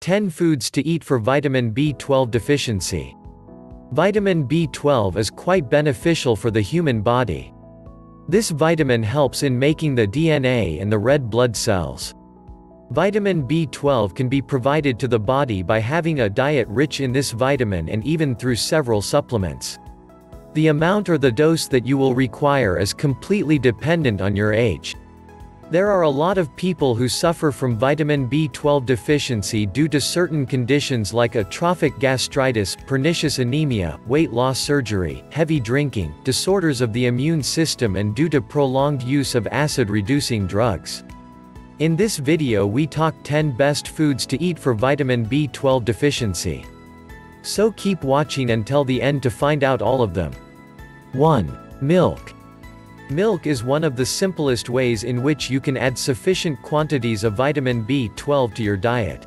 10 foods to eat for vitamin B12 deficiency. Vitamin B12 is quite beneficial for the human body. This vitamin helps in making the DNA and the red blood cells. Vitamin B12 can be provided to the body by having a diet rich in this vitamin and even through several supplements. The amount or the dose that you will require is completely dependent on your age. There are a lot of people who suffer from vitamin B12 deficiency due to certain conditions like atrophic gastritis, pernicious anemia, weight loss surgery, heavy drinking, disorders of the immune system, and due to prolonged use of acid-reducing drugs. In this video we talk 10 best foods to eat for vitamin B12 deficiency. So keep watching until the end to find out all of them. 1. Milk. Milk is one of the simplest ways in which you can add sufficient quantities of vitamin B12 to your diet.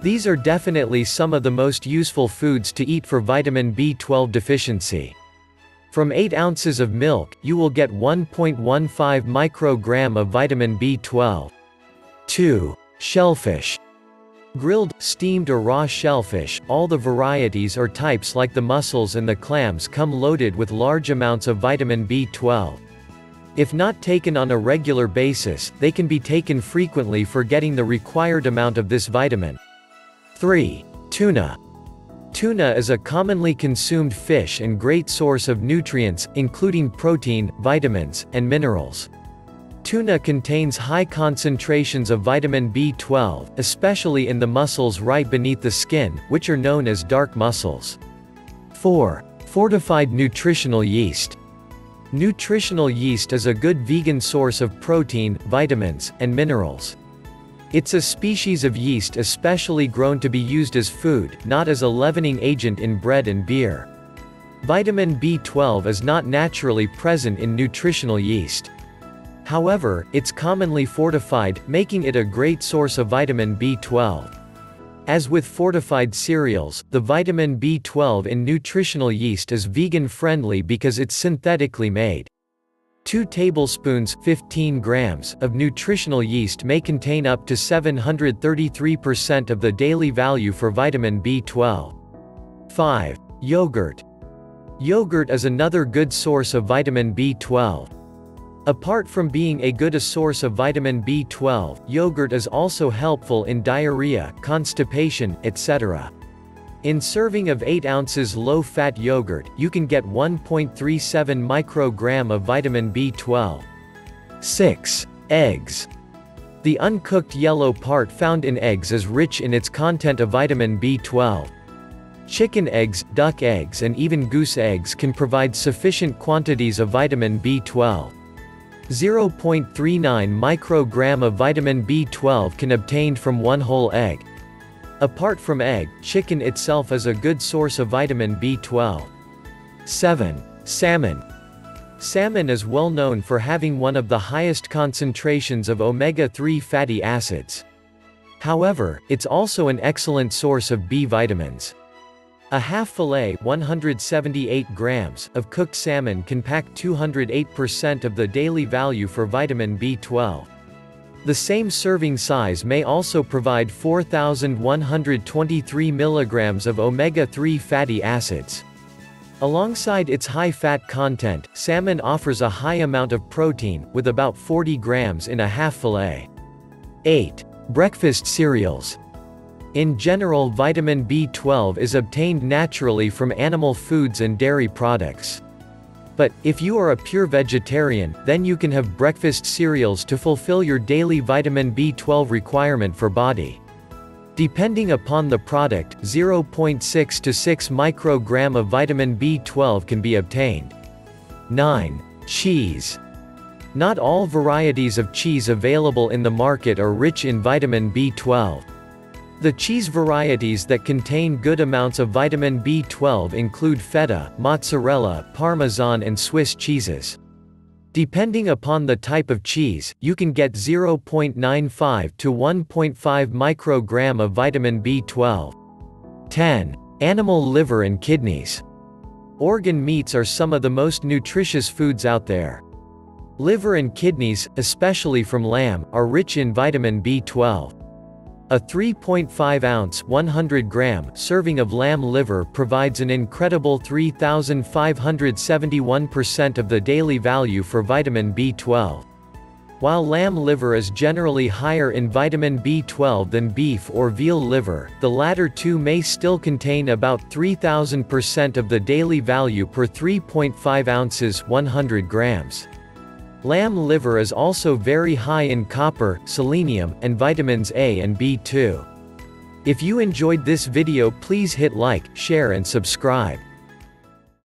These are definitely some of the most useful foods to eat for vitamin B12 deficiency. From 8 ounces of milk, you will get 1.15 microgram of vitamin B12. 2. Shellfish. Grilled, steamed or raw shellfish, all the varieties or types like the mussels and the clams come loaded with large amounts of vitamin B12. If not taken on a regular basis, they can be taken frequently for getting the required amount of this vitamin. 3. Tuna. Tuna is a commonly consumed fish and great source of nutrients, including protein, vitamins, and minerals. Tuna contains high concentrations of vitamin B12, especially in the muscles right beneath the skin, which are known as dark muscles. 4. Fortified nutritional yeast. Nutritional yeast is a good vegan source of protein, vitamins, and minerals. It's a species of yeast especially grown to be used as food, not as a leavening agent in bread and beer. Vitamin B12 is not naturally present in nutritional yeast. However, it's commonly fortified, making it a great source of vitamin B12. As with fortified cereals, the vitamin B12 in nutritional yeast is vegan-friendly because it's synthetically made. 2 tablespoons 15 grams of nutritional yeast may contain up to 733% of the daily value for vitamin B12. 5. Yogurt. Yogurt is another good source of vitamin B12. Apart from being a good source of vitamin B12, yogurt is also helpful in diarrhea, constipation, etc. In serving of 8 ounces low-fat yogurt, you can get 1.37 microgram of vitamin B12. 6. Eggs. The uncooked yellow part found in eggs is rich in its content of vitamin B12. Chicken eggs, duck eggs and even goose eggs can provide sufficient quantities of vitamin B12. 0.39 microgram of vitamin B12 can obtained from one whole egg. Apart from egg, chicken itself is a good source of vitamin B12. 7. Salmon. Salmon is well known for having one of the highest concentrations of omega-3 fatty acids. However, it's also an excellent source of B vitamins. A half fillet 178 grams of cooked salmon can pack 208% of the daily value for vitamin B12. The same serving size may also provide 4,123 milligrams of omega-3 fatty acids. Alongside its high fat content, salmon offers a high amount of protein, with about 40 grams in a half fillet. 8. Breakfast cereals. In general, vitamin B12 is obtained naturally from animal foods and dairy products. But, if you are a pure vegetarian, then you can have breakfast cereals to fulfill your daily vitamin B12 requirement for body. Depending upon the product, 0.6 to 6 microgram of vitamin B12 can be obtained. 9. Cheese. Not all varieties of cheese available in the market are rich in vitamin B12. The cheese varieties that contain good amounts of vitamin B12 include feta, mozzarella, parmesan and Swiss cheeses. Depending upon the type of cheese, you can get 0.95 to 1.5 microgram of vitamin B12. 10. Animal liver and kidneys. Organ meats are some of the most nutritious foods out there. Liver and kidneys, especially from lamb, are rich in vitamin B12. A 3.5-ounce 100-gram serving of lamb liver provides an incredible 3,571% of the daily value for vitamin B12. While lamb liver is generally higher in vitamin B12 than beef or veal liver, the latter two may still contain about 3,000% of the daily value per 3.5 ounces 100 grams. Lamb liver is also very high in copper, selenium, and vitamins A and B2. If you enjoyed this video, please hit like, share and subscribe.